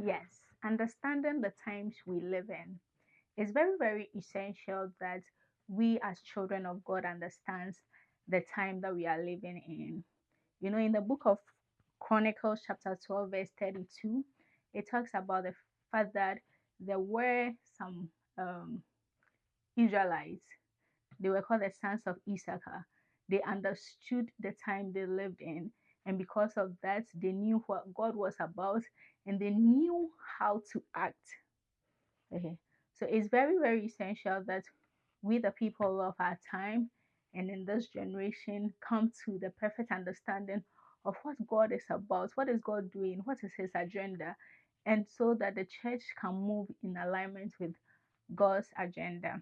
Yes, understanding the times we live in is very, very essential that we as children of God understands the time that we are living in. You know, in the book of Chronicles, chapter 12, verse 32, it talks about the fact that there were some Israelites. They were called the sons of Issachar. They understood the time they lived in. And because of that, they knew what God was about and they knew how to act. Okay. So it's very, very essential that we, the people of our time and in this generation, come to the perfect understanding of what God is about, what is God doing, what is His agenda, and so that the church can move in alignment with God's agenda.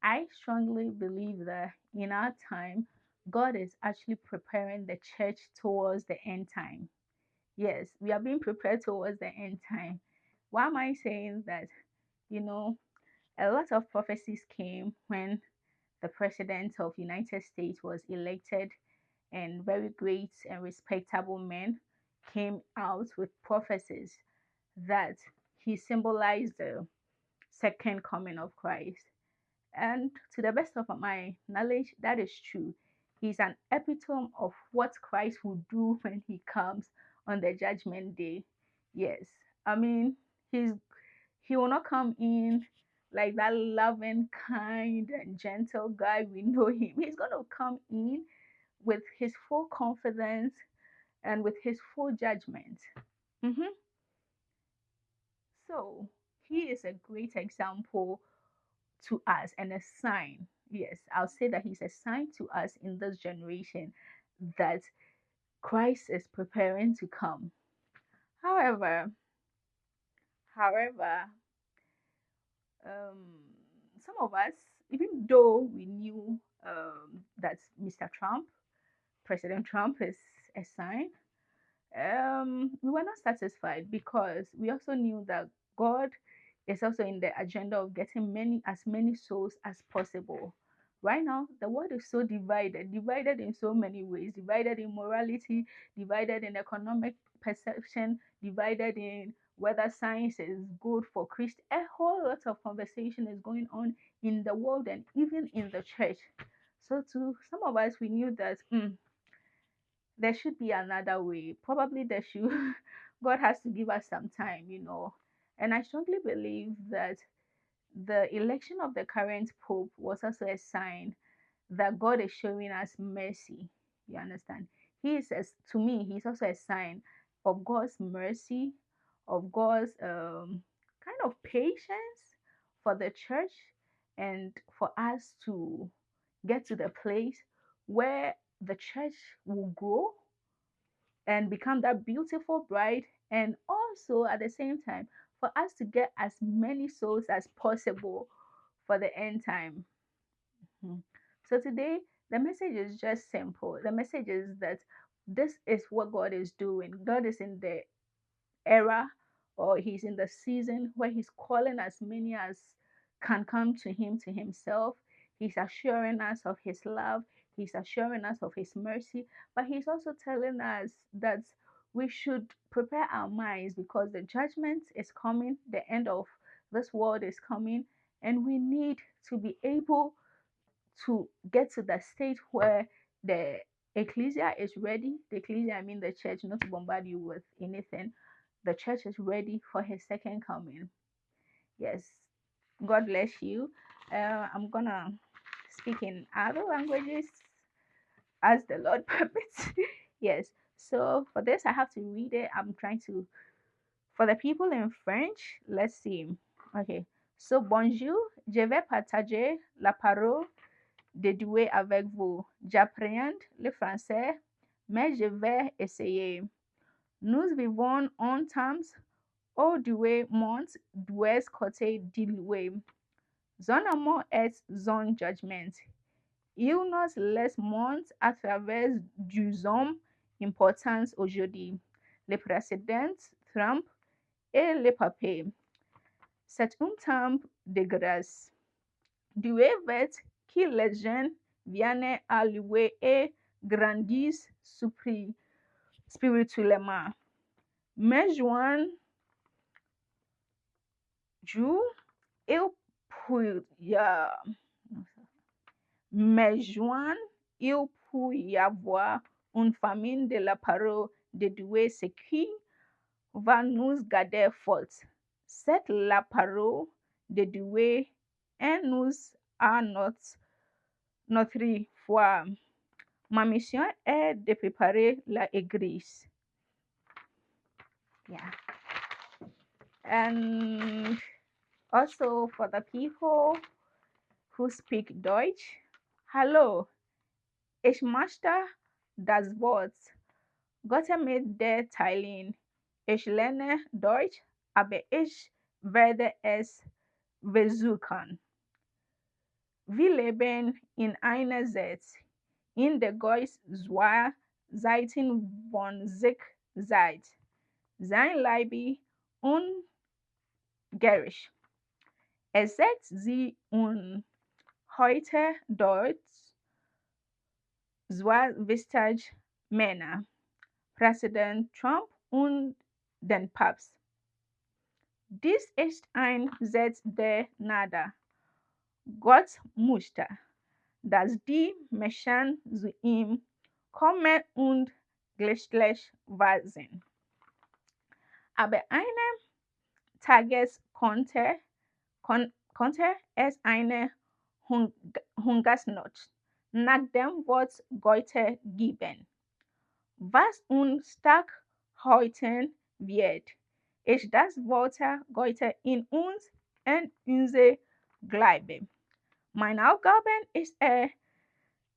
I strongly believe that in our time, God is actually preparing the church towards the end time. Yes, we are being prepared towards the end time. Why am I saying that? You know, a lot of prophecies came when the president of United States was elected, and very great and respectable men came out with prophecies that he symbolized the second coming of Christ. And to the best of my knowledge, that is true. He's an epitome of what Christ will do when he comes on the judgment day. Yes. I mean, he's he will not come in like that loving, kind, and gentle guy we know him. He's gonna come in with his full confidence and with his full judgment. Mhm. So he is a great example to us and a sign. Yes, I'll say that he's a sign to us in this generation that Christ is preparing to come. However, however, um, some of us, even though we knew that Mr. Trump, President Trump, is a sign, we were not satisfied because we also knew that God is also in the agenda of getting many souls as possible. Right now, the world is so divided in so many ways, divided in morality, divided in economic perception, divided in whether science is good for Christ. A whole lot of conversation is going on in the world and even in the church. So to some of us, we knew that there should be another way. Probably there should, God has to give us some time, you know. And I strongly believe that the election of the current Pope was also a sign that God is showing us mercy. You understand? He is, to me, he's also a sign of God's mercy, of God's kind of patience for the church and for us to get to the place where the church will grow and become that beautiful bride, and also at the same time for us to get as many souls as possible for the end time. Mhm. So today the message is just simple. The message is that this is what God is doing. God is in the era, or he's in the season where he's calling as many as can come to him, to himself. He's assuring us of his love, he's assuring us of his mercy, but he's also telling us that we should prepare our minds because the judgment is coming, the end of this world is coming, and we need to be able to get to the state where the ecclesia is ready. The ecclesia, I mean the church, not to bombard you with anything. The church is ready for his second coming. Yes. God bless you. I'm gonna speak in other languages as the Lord permits. Yes. So for this, I have to read it. I'm trying to. For the people in French, let's see. Okay. So bonjour, je vais partager la parole dédoué avec vous. J'apprends le français, mais je vais essayer. Nous vivons en temps au doué monde d'ouest côté d'Iloué. Son amour est son judgment. Il nous laisse monde à travers du hommes importants aujourd'hui. Le président Trump et le pape. C'est un temps de grâce. Dieu veut que les jeunes viennent à lui et grandissent spirituellement. Mejuan Ju il peut mais il peut y avoir une famine de la parole de Dieu ce qui va nous garder fortes. C'est la parole de Dieu et nous à notre foi. My mission is to prepare la église. Yeah. And also for the people who speak Deutsch, hallo, ich möchte das Wort Gott mit dir teilen. Ich lerne Deutsch, aber ich werde es versuchen. Wir leben in einer Zeit, in der Geist zwei Seiten von sich seid. Sein Leib ungericht. Es sagt sie und heute dort zwei wichtige Männer, Präsident Trump und den Papst. Dies ist ein Satz der Gnade. Gott möchte, dass die Menschen zu ihm kommen und glücklich sind. Aber eines Tages konnte es eine Hungersnot nach dem Wort Gottes geben. Was uns stark heute wird, ist das Wort Gottes in uns und unser Glaube. Meine Aufgabe ist es,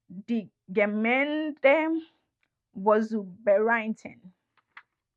die Gemeinde vorzubereiten,